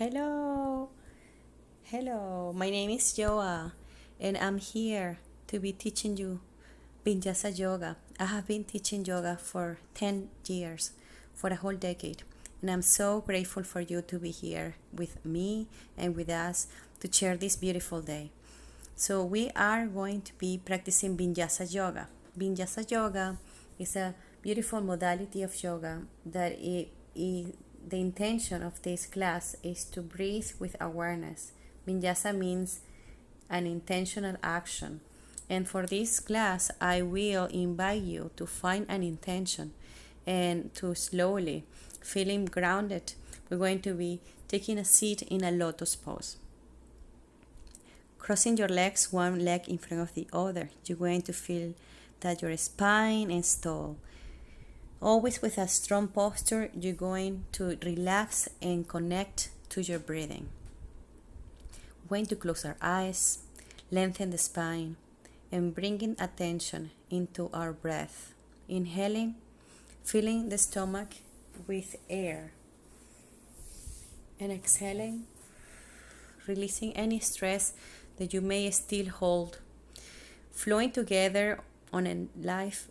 Hello, hello. My name is Joa, and I'm here to be teaching you Vinyasa Yoga. I have been teaching yoga for 10 years, for a whole decade, and I'm so grateful for you to be here with me and with us to share this beautiful day. So, we are going to be practicing Vinyasa Yoga. Vinyasa Yoga is a beautiful modality of yoga that the intention of this class is to breathe with awareness. Vinyasa means an intentional action. And for this class, I will invite you to find an intention and to slowly, feeling grounded, we're going to be taking a seat in a lotus pose. Crossing your legs, one leg in front of the other, you're going to feel that your spine is tall. Always with a strong posture, you're going to relax and connect to your breathing. We're going to close our eyes, lengthen the spine, and bringing attention into our breath. Inhaling, filling the stomach with air. And exhaling, releasing any stress that you may still hold. Flowing together on a life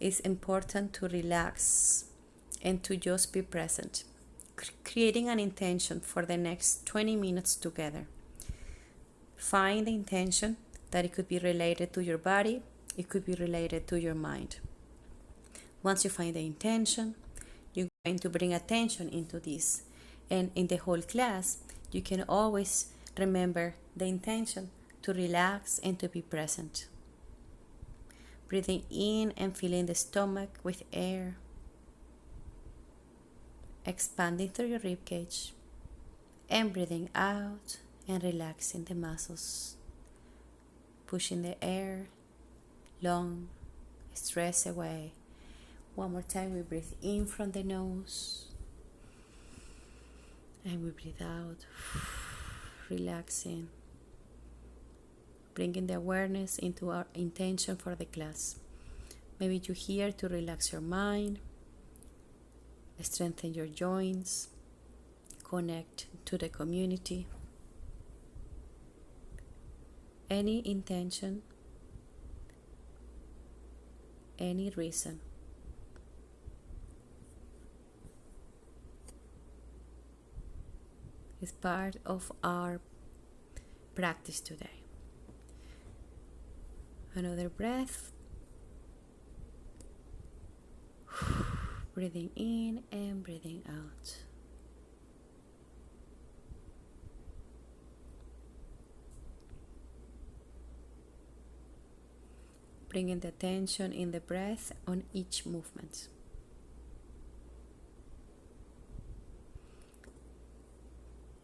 is important to relax and to just be present. Creating an intention for the next 20 minutes together. Find the intention that it could be related to your body, it could be related to your mind. Once you find the intention, you're going to bring attention into this. And in the whole class, you can always remember the intention to relax and to be present. Breathing in and filling the stomach with air. Expanding through your rib cage. And breathing out and relaxing the muscles. Pushing the air, long, stress away. One more time, we breathe in from the nose. And we breathe out, relaxing. Bringing the awareness into our intention for the class. Maybe you're here to relax your mind, strengthen your joints, connect to the community. Any intention, any reason. Is part of our practice today. Another breath. Breathing in and breathing out. Bringing the attention in the breath on each movement.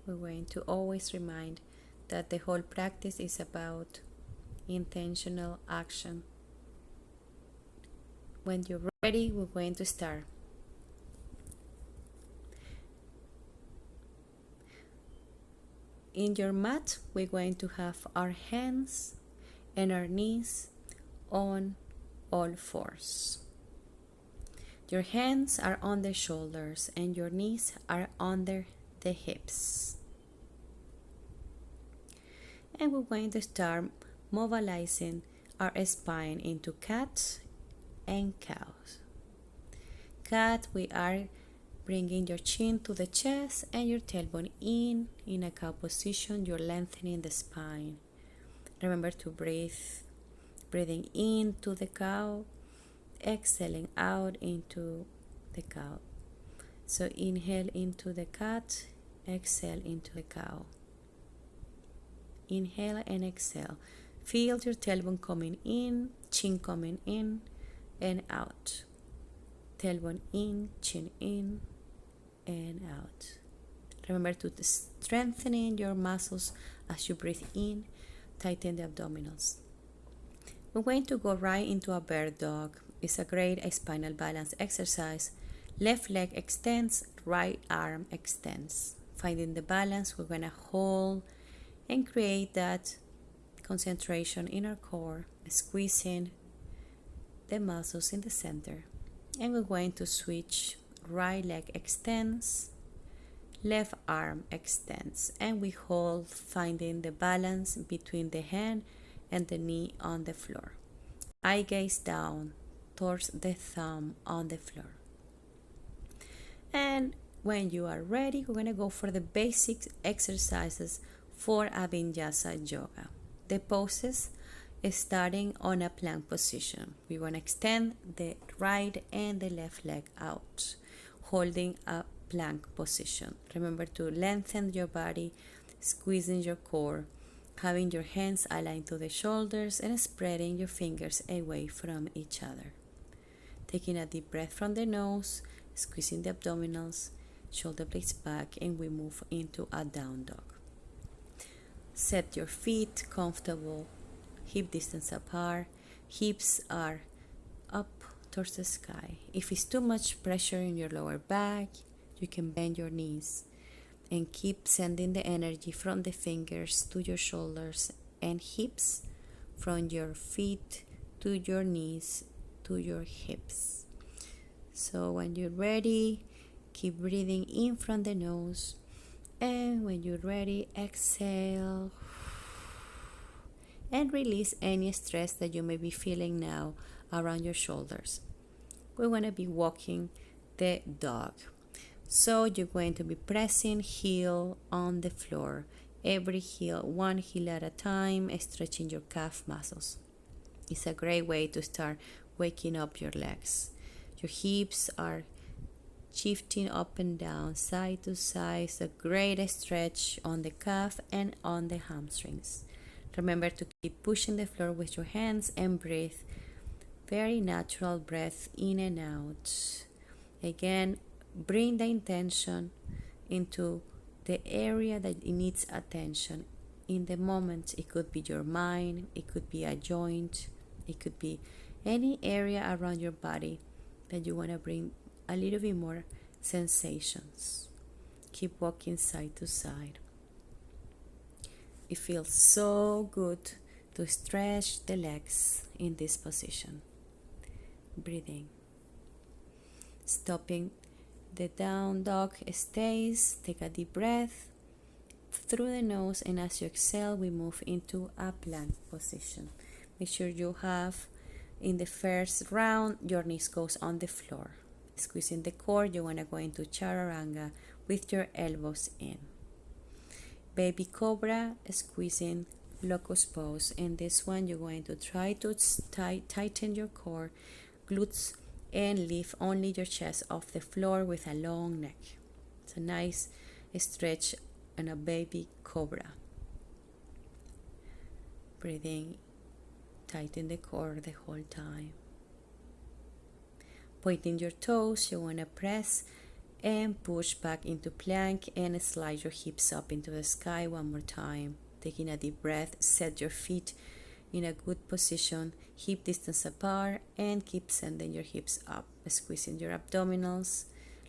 We're going to always remind that the whole practice is about intentional action. When you're ready, we're going to start. In your mat, we're going to have our hands and our knees on all fours. Your hands are on the shoulders and your knees are under the hips. And we're going to start mobilizing our spine into cat and cow. Cat, we are bringing your chin to the chest and your tailbone in a cow position. You're lengthening the spine. Remember to breathe. Breathing into the cow, exhaling out into the cow. So inhale into the cat, exhale into the cow. Inhale and exhale. Feel your tailbone coming in, chin coming in and out. Tailbone in, chin in and out. Remember to strengthen your muscles as you breathe in, tighten the abdominals. We're going to go right into a bird dog. It's a great spinal balance exercise. Left leg extends, right arm extends. Finding the balance, we're going to hold and create that concentration in our core, squeezing the muscles in the center. And we're going to switch. Right leg extends, Left arm extends and we hold, finding the balance between the hand and the knee on the floor. Eye gaze down towards the thumb on the floor. And when you are ready, we're going to go for the basic exercises for a Vinyasa yoga. The poses starting on a plank position. We want to extend the right and the left leg out, holding a plank position. Remember to lengthen your body, squeezing your core, having your hands aligned to the shoulders and spreading your fingers away from each other. Taking a deep breath from the nose, squeezing the abdominals, shoulder blades back, and we move into a down dog. Set your feet comfortable, hip distance apart, hips are up towards the sky. If it's too much pressure in your lower back, you can bend your knees and keep sending the energy from the fingers to your shoulders and hips, from your feet to your knees to your hips. So when you're ready, keep breathing in from the nose, and when you're ready, exhale and release any stress that you may be feeling now around your shoulders. We want to be walking the dog. So you're going to be pressing heel on the floor, every heel, one heel at a time, stretching your calf muscles. It's a great way to start waking up your legs. Your hips are shifting up and down, side to side. It's a great stretch on the calf and on the hamstrings. Remember to keep pushing the floor with your hands and breathe. Very natural breath in and out. Again, bring the intention into the area that it needs attention. In the moment, it could be your mind, it could be a joint, it could be any area around your body that you want to bring a little bit more sensations. Keep walking side to side. It feels so good to stretch the legs in this position. Breathing. Stopping the down dog stays. Take a deep breath through the nose, and as you exhale, we move into a plank position. Make sure you have, in the first round, your knees goes on the floor. Squeezing the core, you want to go into chaturanga with your elbows in. Baby cobra, squeezing locust pose. In this one, you're going to try to tighten your core, glutes, and lift only your chest off the floor with a long neck. It's a nice stretch on a baby cobra. Breathing, tighten the core the whole time. Pointing your toes, you want to press and push back into plank and slide your hips up into the sky one more time. Taking a deep breath, set your feet in a good position, hip distance apart, and keep sending your hips up, squeezing your abdominals,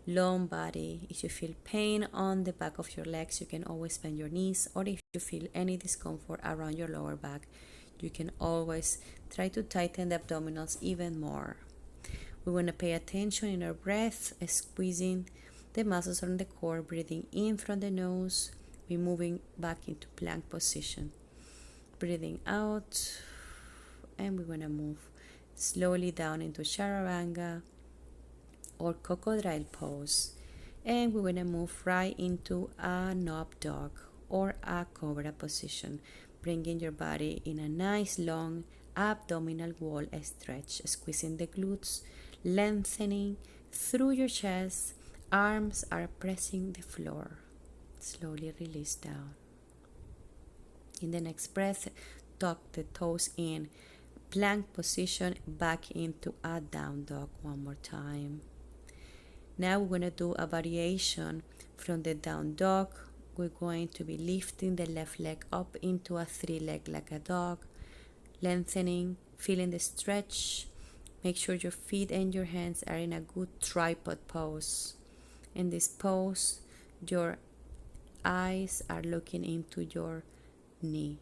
long body. If you feel pain on the back of your legs, you can always bend your knees, or if you feel any discomfort around your lower back, you can always try to tighten the abdominals even more. We want to pay attention in our breath, squeezing the muscles on the core, breathing in from the nose, we're moving back into plank position. Breathing out, and we're going to move slowly down into chaturanga or crocodile pose, and we're going to move right into a knob dog or a cobra position, bringing your body in a nice long abdominal wall stretch, squeezing the glutes, lengthening through your chest. Arms are pressing the floor. Slowly release down. In the next breath, tuck the toes in, plank position, back into a down dog one more time. Now we're going to do a variation from the down dog. We're going to be lifting the left leg up into a three leg like a dog, lengthening, feeling the stretch. Make sure your feet and your hands are in a good tripod pose. In this pose, your eyes are looking into your knee.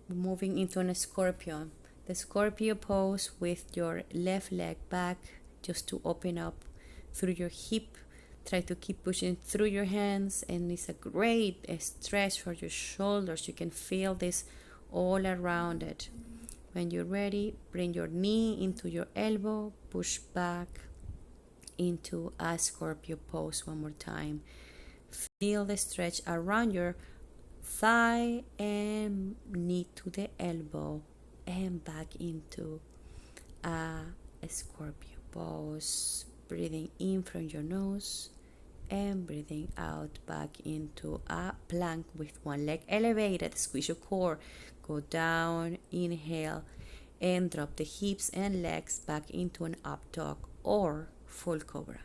Moving into a scorpion. The scorpio pose with your left leg back, just to open up through your hip Try to keep pushing through your hands, and it's a great stretch for your shoulders. You can feel this all around it. When you're ready, bring your knee into your elbow, push back into a scorpio pose one more time. Feel the stretch around your thigh and knee to the elbow and back into a scorpio pose. Breathing in from your nose and breathing out back into a plank with one leg elevated. Squeeze your core, go down, inhale, and drop the hips and legs back into an up dog or full cobra.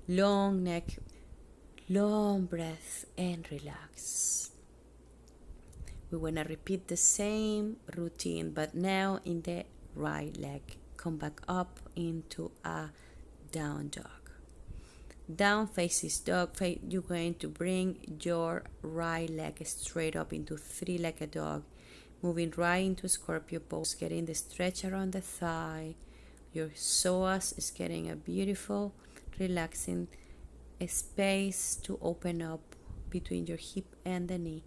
Long neck, long breath, and relax. We want to repeat the same routine, but now in the right leg. Come back up into a down dog. Down faces dog. You're going to bring your right leg straight up into three-legged dog, moving right into scorpio pose, getting the stretch around the thigh. Your psoas is getting a beautiful, relaxing space to open up between your hip and the knee.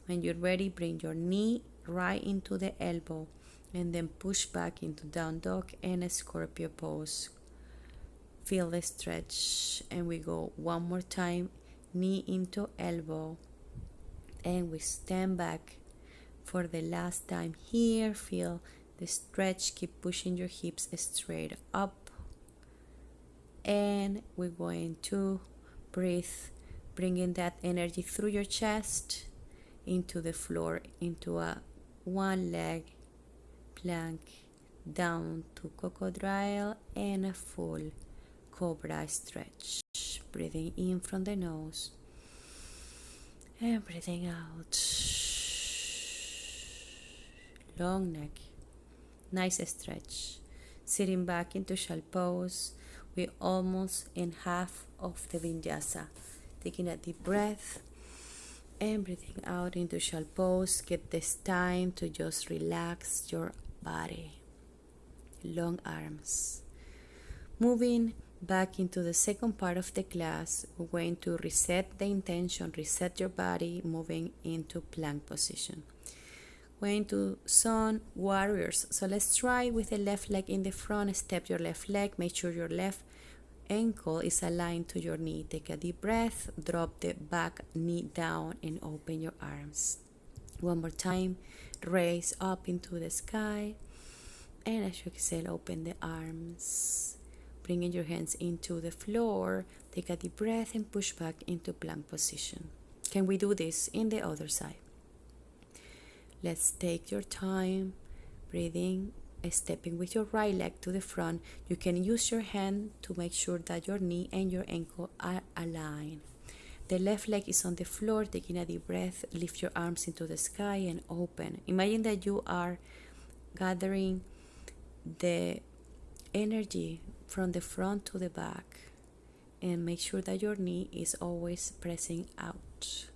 When you're ready, bring your knee right into the elbow and then push back into down dog and a scorpio pose. Feel the stretch, and we go one more time, knee into elbow, and we stand back for the last time here. Feel the stretch, keep pushing your hips straight up, and we're going to breathe, bringing that energy through your chest into the floor, into a one leg plank, down to crocodile and a full cobra stretch. Breathing in from the nose and breathing out. Long neck, nice stretch. Sitting back into shell pose. We're almost in half of the vinyasa. Taking a deep breath and breathing out into shell pose. Get this time to just relax your body. Long arms. Moving back into the second part of the class, we're going to reset the intention, reset your body, moving into plank position. Going to sun warriors. So let's try with the left leg in the front. Step your left leg. Make sure your left ankle is aligned to your knee. Take a deep breath. Drop the back knee down and open your arms. One more time. Raise up into the sky. And as you exhale, open the arms. Bringing your hands into the floor. Take a deep breath and push back into plank position. Can we do this in the other side? Let's take your time, breathing, stepping with your right leg to the front. You can use your hand to make sure that your knee and your ankle are aligned. The left leg is on the floor, taking a deep breath. Lift your arms into the sky and open. Imagine that you are gathering the energy from the front to the back, and make sure that your knee is always pressing out.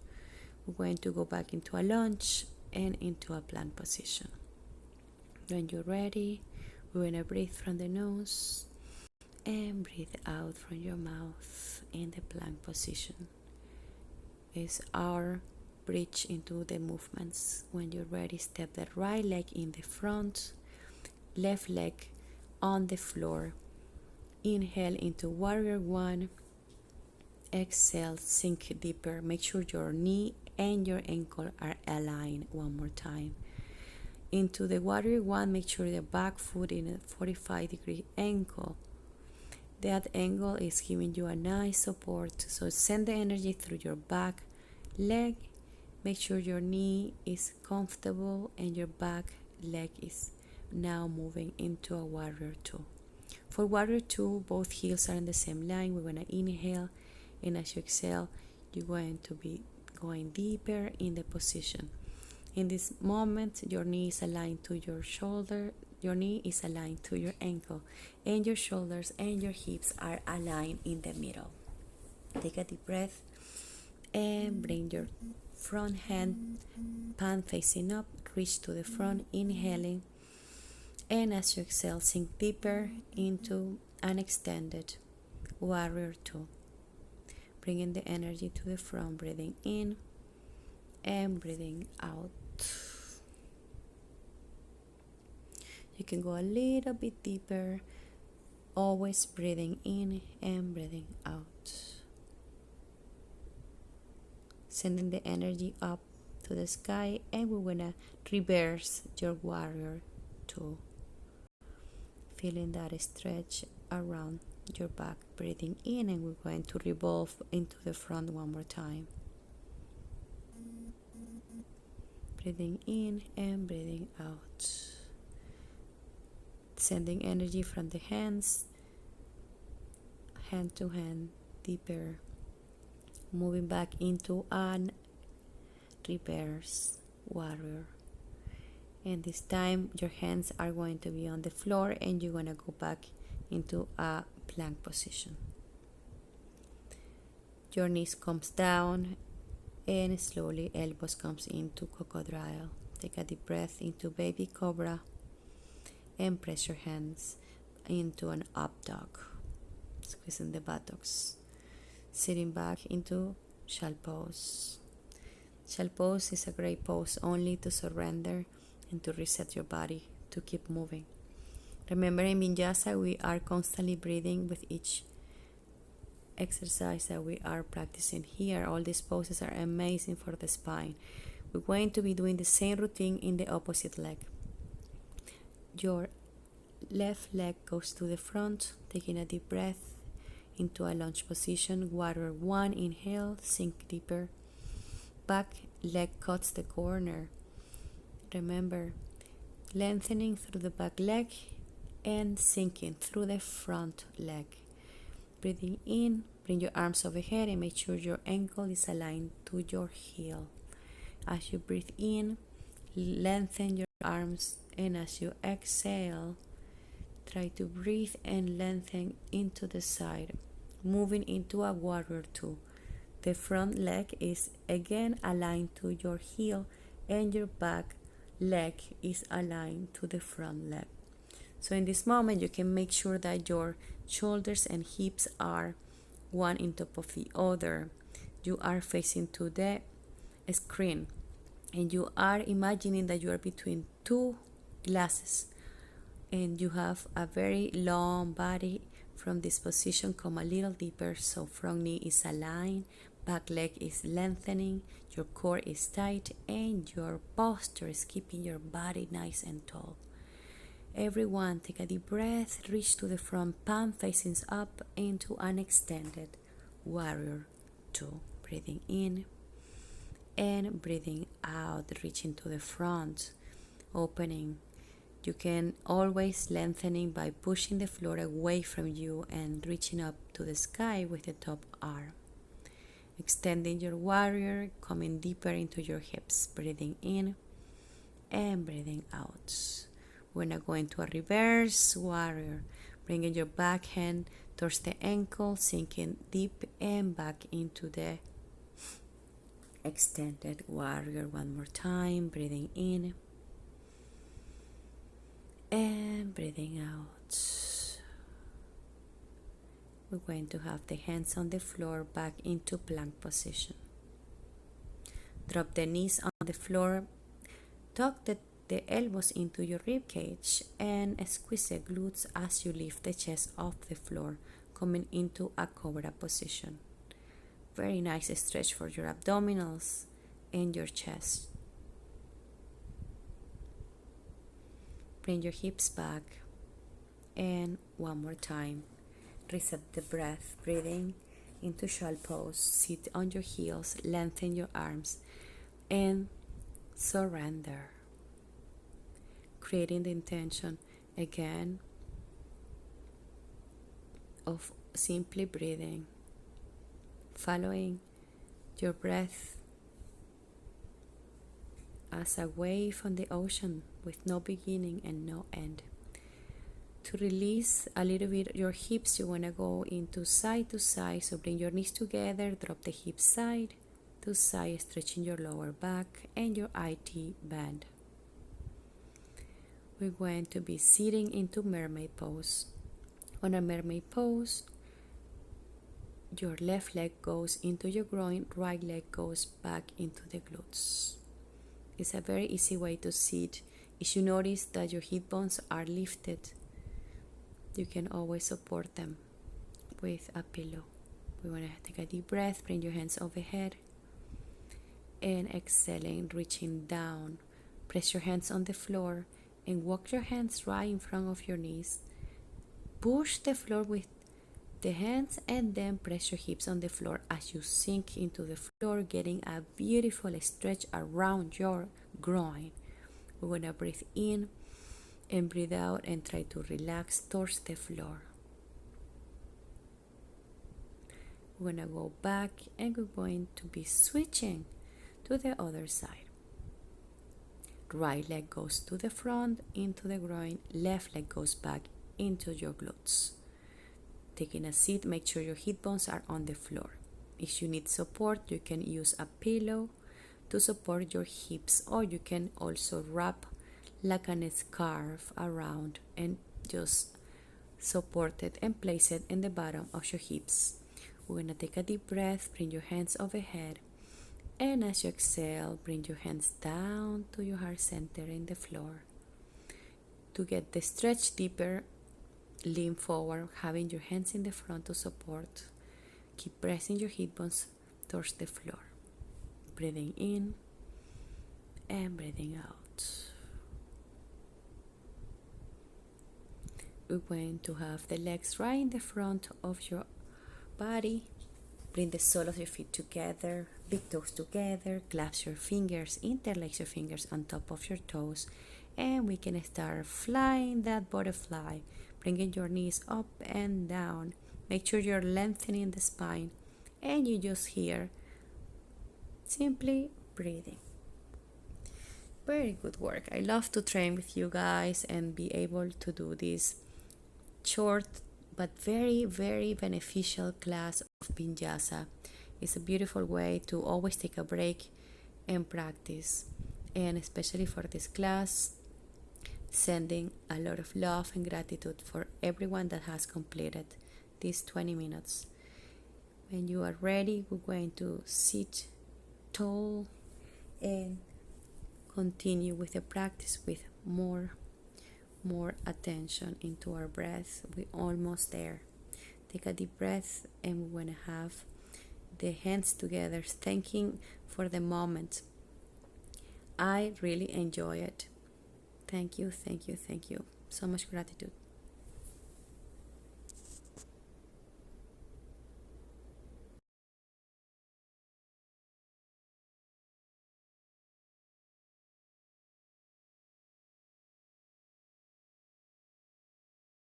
We're going to go back into a lunge and into a plank position. When you're ready, we're going to breathe from the nose and breathe out from your mouth in the plank position. It's our bridge into the movements. When you're ready, step the right leg in the front, left leg on the floor. Inhale into warrior one. Exhale, sink deeper. Make sure your knee and your ankle are aligned. One more time. Into the warrior one, make sure the back foot in a 45-degree angle. That angle is giving you a nice support. So send the energy through your back leg. Make sure your knee is comfortable and your back leg is now moving into a warrior two. For warrior two, both heels are in the same line. We're going to inhale, and as you exhale, you're going to be going deeper in the position. In this moment, your knee is aligned to your shoulder, your knee is aligned to your ankle, and your shoulders and your hips are aligned in the middle. Take a deep breath and bring your front hand, palm facing up, reach to the front, inhaling. And as you exhale, sink deeper into an extended warrior two. bringing the energy to the front, breathing in and breathing out. You can go a little bit deeper, always breathing in and breathing out. Sending the energy up to the sky, and we're gonna reverse your warrior two. Feeling that stretch around your back, breathing in, and we're going to revolve into the front one more time. Breathing in and breathing out. Sending energy from the hands, hand to hand, deeper. Moving back into an reverse warrior. And this time your hands are going to be on the floor and you're going to go back into a plank position. Your knees comes down and slowly elbows comes into crocodile. Take a deep breath into baby cobra and press your hands into an up dog, squeezing the buttocks. Sitting back into shell pose. Shell pose is a great pose only to surrender and to reset your body, to keep moving. Remember, in Vinyasa we are constantly breathing with each exercise that we are practicing here. All these poses are amazing for the spine. We're going to be doing the same routine in the opposite leg. Your left leg goes to the front, taking a deep breath into a lunge position. Warrior one, inhale, sink deeper. Back leg cuts the corner. Remember, lengthening through the back leg and sinking through the front leg. Breathing in, bring your arms overhead and make sure your ankle is aligned to your heel. As you breathe in, lengthen your arms, and as you exhale, try to breathe and lengthen into the side, moving into a warrior two. The front leg is again aligned to your heel and your back leg is aligned to the front leg. So in this moment, you can make sure that your shoulders and hips are one on top of the other. You are facing to the screen and you are imagining that you are between two glasses and you have a very long body. From this position, come a little deeper, so front knee is aligned, back leg is lengthening, your core is tight, and your posture is keeping your body nice and tall. Everyone, take a deep breath, reach to the front, palm facing up into an extended warrior two. Breathing in and breathing out, reaching to the front, opening. You can always lengthening by pushing the floor away from you and reaching up to the sky with the top arm. Extending your warrior, coming deeper into your hips, breathing in and breathing out. We're now going to a reverse warrior, bringing your back hand towards the ankle, sinking deep and back into the extended warrior. One more time, breathing in and breathing out. We're going to have the hands on the floor, back into plank position. Drop the knees on the floor, tuck the elbows into your rib cage and squeeze the glutes as you lift the chest off the floor, coming into a cobra position. Very nice stretch for your abdominals and your chest. Bring your hips back and one more time. Reset the breath, breathing into shell pose. Sit on your heels, lengthen your arms and surrender. Creating the intention again of simply breathing, following your breath as a wave on the ocean with no beginning and no end. To release a little bit your hips, you want to go into side to side. So bring your knees together, drop the hips side to side, stretching your lower back and your IT band. We're going to be sitting into mermaid pose. On a mermaid pose, your left leg goes into your groin, right leg goes back into the glutes. It's a very easy way to sit. If you notice that your hip bones are lifted, you can always support them with a pillow. We want to take a deep breath, bring your hands overhead, and exhaling, reaching down. Press your hands on the floor and walk your hands right in front of your knees. Push the floor with the hands and then press your hips on the floor as you sink into the floor, getting a beautiful stretch around your groin. We're going to breathe in and breathe out and try to relax towards the floor. We're going to go back and we're going to be switching to the other side. Right leg goes to the front, into the groin. Left leg goes back into your glutes. Taking a seat, make sure your hip bones are on the floor. If you need support, you can use a pillow to support your hips, or you can also wrap like a scarf around and just support it and place it in the bottom of your hips. We're going to take a deep breath, bring your hands overhead, and as you exhale, bring your hands down to your heart center in the floor. To get the stretch deeper, lean forward, having your hands in the front to support. Keep pressing your hip bones towards the floor. Breathing in and breathing out. We're going to have the legs right in the front of your body. Bring the sole of your feet together, big toes together, clasp your fingers, interlace your fingers on top of your toes, and we can start flying that butterfly, bringing your knees up and down. Make sure you're lengthening the spine, and you just hear simply breathing. Very good work. I love to train with you guys and be able to do this short but very, very beneficial class of Vinyasa. It's a beautiful way to always take a break and practice. And especially for this class, sending a lot of love and gratitude for everyone that has completed these 20 minutes. When you are ready, we're going to sit tall and continue with the practice with more attention into our breath. We're almost there. Take a deep breath, and we want to have the hands together, thanking for the moment. I really enjoy it. Thank you. So much gratitude.